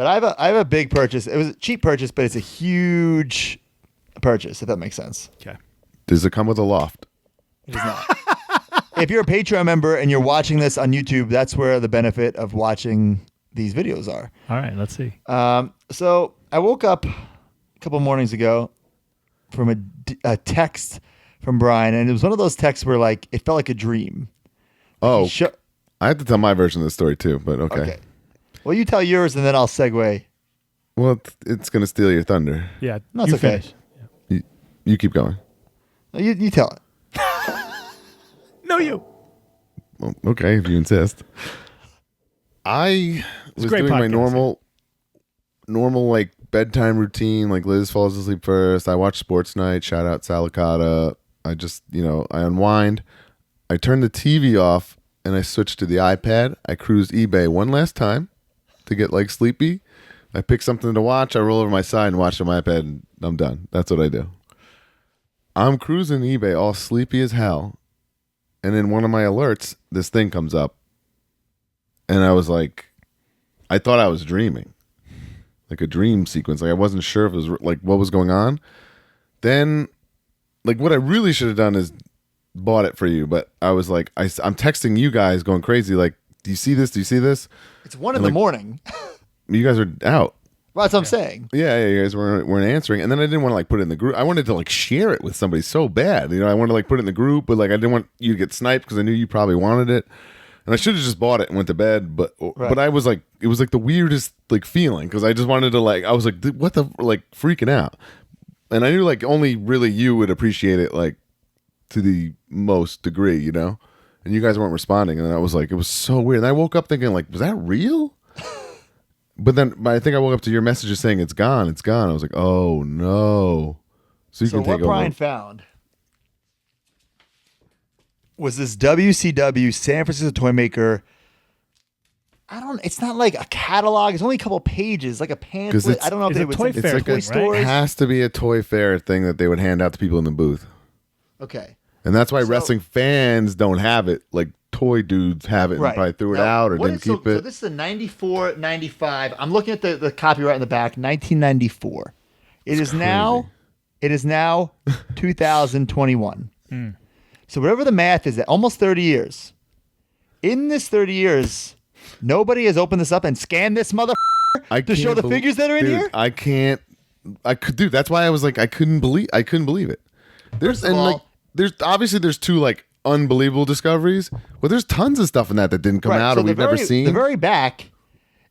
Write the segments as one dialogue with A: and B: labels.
A: But I have a big purchase. It was a cheap purchase, but it's a huge purchase, if that makes sense.
B: Okay.
C: Does it come with a loft?
A: It does not. If you're a Patreon member and you're watching this on YouTube, that's where the benefit of watching these videos are.
B: All right, let's see.
A: So I woke up a couple mornings ago from a text from Brian, and it was one of those texts where like it felt like a dream.
C: Oh, I have to tell my version of the story too, but okay.
A: Well, you tell yours, and then I'll segue.
C: Well, it's going to steal your thunder.
B: Yeah,
A: No, it's okay.
B: Finish.
C: You keep going.
A: You tell it.
B: No, you.
C: Well, okay, if you insist. I was doing my normal like bedtime routine. Like Liz falls asleep first. I watch Sports Night. Shout out Salicata. I just, I unwind. I turn the TV off and I switch to the iPad. I cruise eBay one last time to get like sleepy. I pick something to watch. I roll over my side and watch on my iPad, and I'm done. That's what I do. I'm cruising eBay all sleepy as hell. And in one of my alerts, this thing comes up. And I was like, I thought I was dreaming. Like a dream sequence. Like I wasn't sure if it was like what was going on. Then, like what I really should have done is bought it for you. But I was like, I'm texting you guys going crazy. Like, do you see this? Do you see this?
A: It's 1 in the morning.
C: You guys are out.
A: Well, that's what I'm saying.
C: Yeah, you guys weren't answering. And then I didn't want to like put it in the group. I wanted to like share it with somebody so bad. I wanted to like put it in the group, but like I didn't want you to get sniped because I knew you probably wanted it. And I should have just bought it and went to bed. But I was like, it was like the weirdest like feeling because I just wanted to like, I was like, what the, like freaking out. And I knew like only really you would appreciate it like to the most degree, And you guys weren't responding. And I was like, it was so weird. And I woke up thinking like, was that real? But I think I woke up to your messages saying it's gone. It's gone. I was like, oh no. So you can take over.
A: What Brian found was this WCW San Francisco toy maker. It's not like a catalog. It's only a couple pages, like a pamphlet. I don't know if it was
B: toy fair.
C: It's like
A: stores.
C: It has to be a toy fair thing that they would hand out to people in the booth.
A: Okay.
C: And that's why wrestling fans don't have it. Like toy dudes have it and probably threw it out or didn't keep it.
A: So this is a 94, 95. I'm looking at the copyright in the back, 1994. It is now 2021. So whatever the math is, almost 30 years. In this 30 years, nobody has opened this up and scanned this motherfucker to show the figures that are in here?
C: Dude, that's why I was like, I couldn't believe it. There's two like unbelievable discoveries. Well, there's tons of stuff in that didn't come out or we've never seen.
A: The very back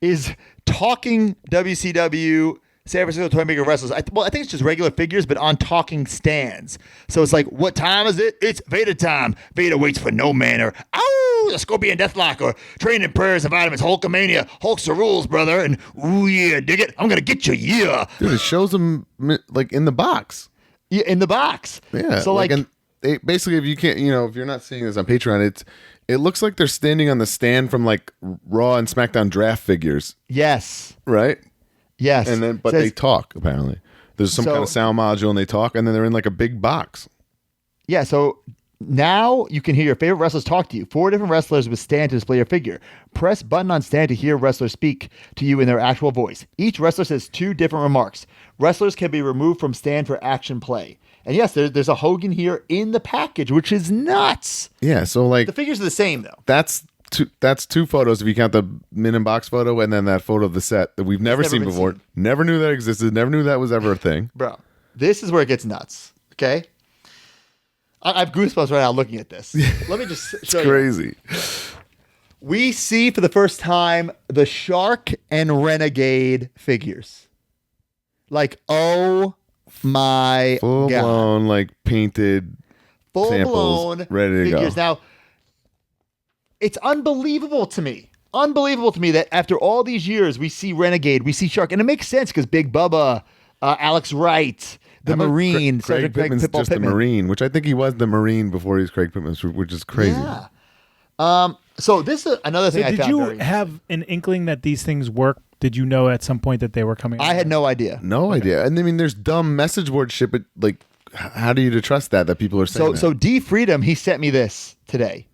A: is talking WCW San Francisco toy maker wrestlers. I think it's just regular figures, but on talking stands. So it's like, what time is it? It's Vader time. Vader waits for no man, or ow, the Scorpion Deathlock, or training prayers and vitamins, Hulkamania, Hulk's the rules, brother, and ooh yeah, dig it, I'm gonna get you, yeah.
C: Dude, it shows them like in the box.
A: Yeah, in the box.
C: Yeah.
A: So
C: basically, if you can't, if you're not seeing this on Patreon, it looks like they're standing on the stand from like Raw and SmackDown draft figures.
A: Yes.
C: Right.
A: Yes.
C: And then, they talk apparently. There's some kind of sound module, and they talk, and then they're in like a big box.
A: Yeah. So now you can hear your favorite wrestlers talk to you. 4 different wrestlers with stand to display your figure. Press button on stand to hear wrestlers speak to you in their actual voice. Each wrestler says 2 different remarks. Wrestlers can be removed from stand for action play. And yes, there's a Hogan here in the package, which is nuts.
C: Yeah, so like
A: the figures are the same though.
C: That's 2 photos if you count the min and box photo and then that photo of the set that we've never seen before. Never knew that existed. Never knew that was ever a thing.
A: Bro, this is where it gets nuts. Okay, I have goosebumps right now looking at this. Let me just show you.
C: Crazy.
A: We see for the first time the Shark and Renegade figures. Like, oh my
C: full
A: God.
C: Blown, like painted samples ready to
A: figures.
C: go.
A: Now, it's unbelievable to me that after all these years, we see Renegade, we see Shark, and it makes sense because Big Bubba, Alex Wright, the Marine,
C: Craig Pittman's just the Marine, which I think he was the Marine before he was Craig Pittman, which is crazy.
A: Yeah. So this is another thing I found.
B: Did you have an inkling that these things work? Did you know at some point that they were coming out?
A: I had no idea.
C: No idea. And I mean, there's dumb message board shit, but like, how do you trust that people are saying
A: So D Freedom, he sent me this today.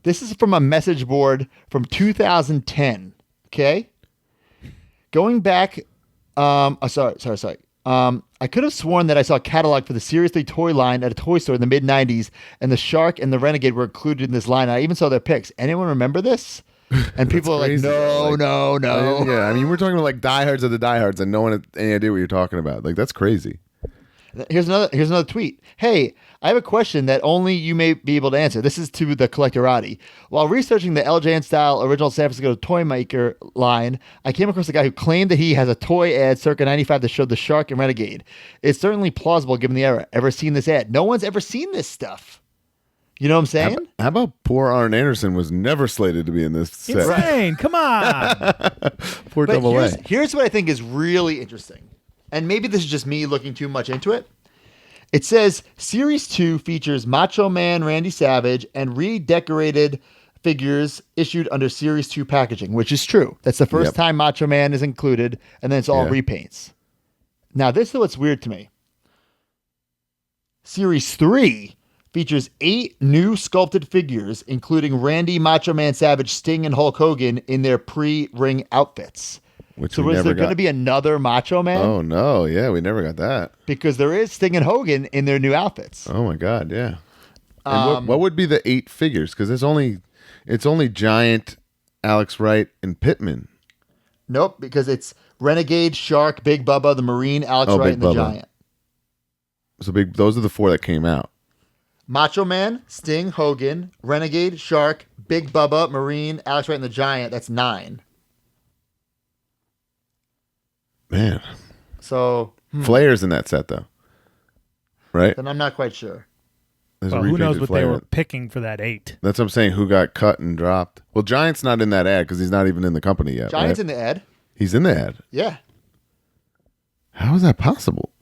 A: This is from a message board from 2010. Okay. Going back, sorry. I could have sworn that I saw a catalog for the Series 3 toy line at a toy store in the mid-90s, and the Shark and the Renegade were included in this line. I even saw their pics. Anyone remember this? And people are like, no.
C: Yeah, I mean, we're talking about like diehards of the diehards, and no one had any idea what you're talking about. Like, that's crazy.
A: Here's another tweet. Hey, I have a question that only you may be able to answer. This is to the collectorati. While researching the LJN style original San Francisco toy maker line, I came across a guy who claimed that he has a toy ad circa 95 that showed the Shark and Renegade. It's certainly plausible given the era. Ever seen this ad? No one's ever seen this stuff. You know what I'm saying?
C: How about poor Arn Anderson was never slated to be in this set?
B: Insane. Come on.
C: Poor
A: But
C: Double A.
A: here's what I think is really interesting. And maybe this is just me looking too much into it. It says Series 2 features Macho Man Randy Savage and redecorated figures issued under Series 2 packaging, which is true. That's the first time Macho Man is included, and then it's all repaints. Now, this is what's weird to me. Series 3 features 8 new sculpted figures, including Randy, Macho Man Savage, Sting, and Hulk Hogan in their pre-ring outfits. So is there going to be another Macho Man?
C: Oh, no. Yeah, we never got that.
A: Because there is Sting and Hogan in their new outfits.
C: Oh, my God, yeah. And what would be the 8 figures? Because it's only Giant, Alex Wright, and Pittman.
A: Nope, because it's Renegade, Shark, Big Bubba, the Marine, Alex Wright, and the Giant.
C: So those are the 4 that came out.
A: Macho Man, Sting, Hogan, Renegade, Shark, Big Bubba, Marine, Alex Wright, and the Giant. That's 9.
C: Man.
A: So
C: Flair's in that set, though. Right?
A: Then I'm not quite sure.
B: Well, who knows what they were picking for that 8?
C: That's what I'm saying. Who got cut and dropped? Well, Giant's not in that ad because he's not even in the company yet.
A: Giant's
C: right?
A: in the ad.
C: He's in the ad.
A: Yeah.
C: How is that possible?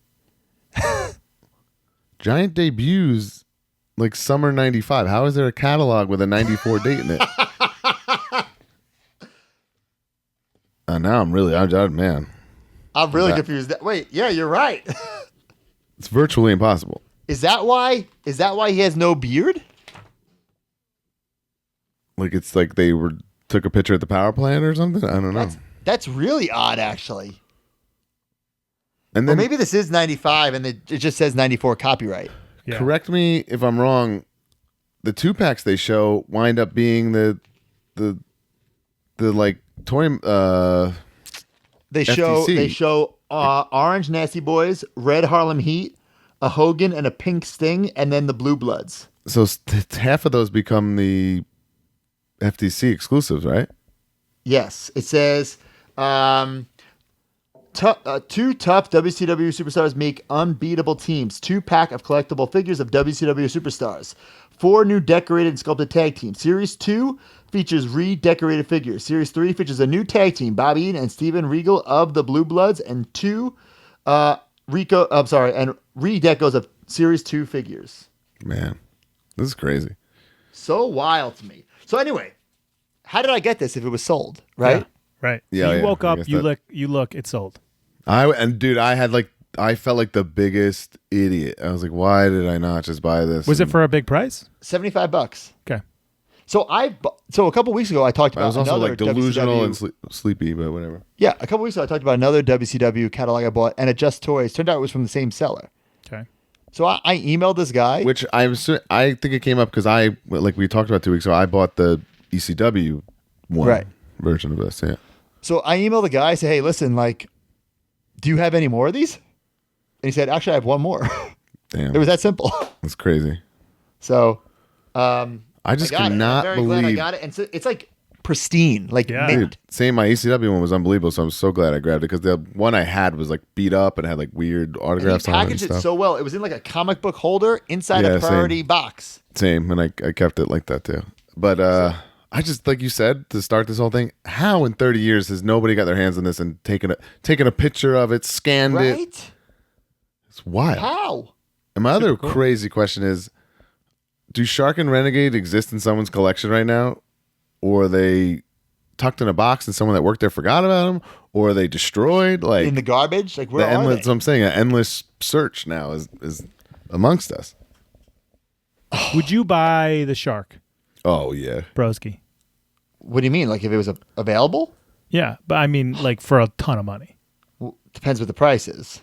C: Giant debuts like summer 95. How is there a catalog with a 94 date in it? Now I'm really, man.
A: I'm really confused. Wait, yeah, you're right.
C: It's virtually impossible.
A: Is that why he has no beard?
C: Like it's like they took a picture at the power plant or something? I don't know.
A: That's really odd, actually.
C: And then
A: maybe this is 95 and it just says 94 copyright.
B: Yeah.
C: Correct me if I'm wrong. The 2-packs they show wind up being the like toy
A: They
C: FTC.
A: show Orange Nasty Boys, Red Harlem Heat, a Hogan, and a Pink Sting, and then the Blue Bloods.
C: So half of those become the FTC exclusives, right?
A: Yes. It says, 2 tough WCW superstars make unbeatable teams. 2-pack of collectible figures of WCW superstars. 4 new decorated and sculpted tag teams. Series 2 features redecorated figures. Series 3 features a new tag team, Bobby Eaton and Steven Regal of the Blue Bloods, and 2 redecos of Series 2 figures.
C: Man, this is crazy.
A: So wild to me. So anyway, how did I get this if it was sold, right?
B: Yeah, right.
C: Yeah,
B: So you woke up, you
C: that.
B: look, it's sold.
C: Dude, I felt like the biggest idiot. I was like, why did I not just buy this?
B: Was it for a big price?
A: $75.
B: Okay.
A: So a couple weeks ago I talked about
C: I was also
A: another
C: like delusional
A: WCW.
C: and sleepy, but whatever.
A: Yeah, a couple weeks ago I talked about another WCW catalog I bought, and it Just Toys. Turned out it was from the same seller.
B: Okay.
A: So I emailed this guy.
C: Which I think it came up because like we talked about 2 weeks ago, I bought the ECW version of this. Yeah.
A: So I emailed the guy. I said, hey, listen, like, do you have any more of these? And he said, actually, I have one more.
C: Damn.
A: It was that simple.
C: That's crazy.
A: So
C: I just cannot
A: I'm very glad I
C: believe.
A: got it. And so it's like pristine, like
B: Yeah.
A: mint.
C: Dude, same. My ECW one was unbelievable, so I'm so glad I grabbed it because the one I had was like beat up and had like weird
A: And he
C: autographs on it and
A: packaged it
C: stuff.
A: so well. It was in like a comic book holder inside a priority box.
C: Same, and I kept it like that too. But I just, like you said, to start this whole thing, how in 30 years has nobody got their hands on this and taken a picture of it, scanned it?
A: Right?
C: It's wild.
A: How?
C: And my other crazy question is, do Shark and Renegade exist in someone's collection right now? Or are they tucked in a box and someone that worked there forgot about them? Or are they destroyed? Like
A: In the garbage? Like, where are
C: endless,
A: they?
C: I'm saying an endless search now is amongst us.
B: Would you buy the Shark,
C: Oh, yeah.
B: Broski?
A: What do you mean? Like, if it was available?
B: Yeah, but I mean, like for a ton of money.
A: Well, depends what the price is.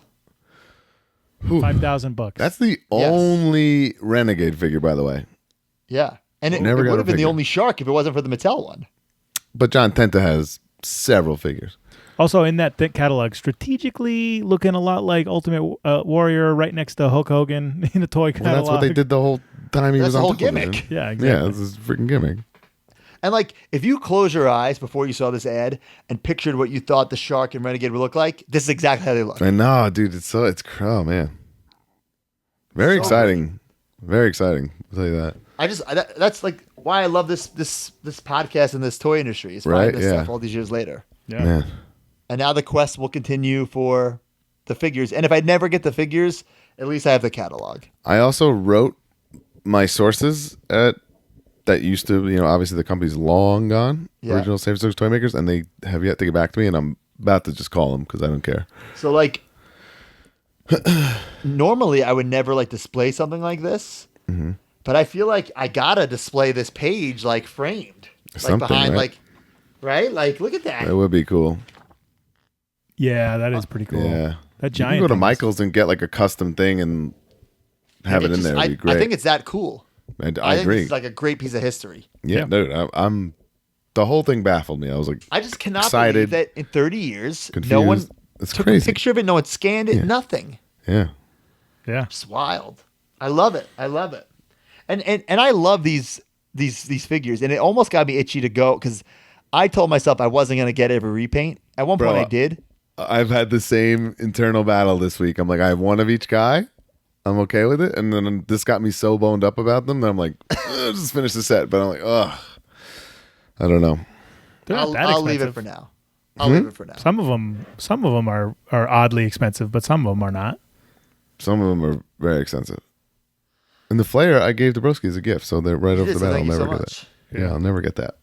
B: $5,000.
C: That's the only Renegade figure, by the way.
A: Yeah. And it
C: Never got
A: would
C: a
A: have been the
C: figure.
A: only shark if it wasn't for the Mattel one.
C: But John Tenta has several figures.
B: Also, in that thick catalog, strategically looking a lot like Ultimate Warrior, right next to Hulk Hogan in the toy catalog.
C: Well, that's what they did the whole time he
A: That's
C: was
A: the
C: on
A: whole
C: television.
A: gimmick.
B: Yeah, exactly.
C: Yeah, this is a freaking gimmick.
A: And like, if you close your eyes before you saw this ad and pictured what you thought the shark and Renegade would look like, this is exactly how they look.
C: I know, dude. It's oh man, very
A: So
C: exciting, very exciting. I'll tell you that.
A: That's like why I love this podcast and this toy industry is
C: Right,
A: finding this
C: yeah.
A: stuff all these years later.
B: Yeah.
C: Man,
A: And now the quest will continue for the figures. And if I never get the figures, at least I have the catalog.
C: I also wrote my sources at that used to, obviously the company's long gone.
A: Yeah.
C: Original San Francisco toy makers, and they have yet to get back to me, and I'm about to just call them because I don't care.
A: So like, normally I would never like display something like this, but I feel like I gotta display this page like framed, like
C: Something,
A: behind,
C: right?
A: like, right? Like, look at that.
C: That would be cool.
B: Yeah, that is pretty cool.
C: Yeah,
B: That
C: you
B: giant
C: can go to
B: thing is-
C: Michael's and get like a custom thing and have it in there. It'd be great.
A: I think it's that cool.
C: I
A: think
C: agree.
A: It's like a great piece of history.
C: Yeah,
B: Yeah.
C: dude. I'm. The whole thing baffled me. I was like,
A: I just cannot
C: excited,
A: believe that in 30 years,
C: confused.
A: no one
C: It's
A: took
C: crazy.
A: a picture of it, no one scanned it, nothing.
C: Yeah.
B: Yeah.
A: It's wild. I love it. I love it. And I love these figures, and it almost got me itchy to go because I told myself I wasn't gonna get every repaint. At one point, I did.
C: I've had the same internal battle this week. I'm like, I have one of each guy. I'm okay with it. And then this got me so boned up about them that I'm like, just finish the set. But I'm like, ugh. I don't know.
B: They're not that
A: I'll leave it
B: expensive.
A: for now. I'll leave it for now.
B: Some of them are oddly expensive, but some of them are not.
C: Some of them are very expensive. And the flare I gave to Broski as a gift. So they're right off
A: did,
C: the
A: so
C: bat. I'll
A: thank you
C: never
A: so
C: get
A: much.
C: that. Yeah, I'll never get that.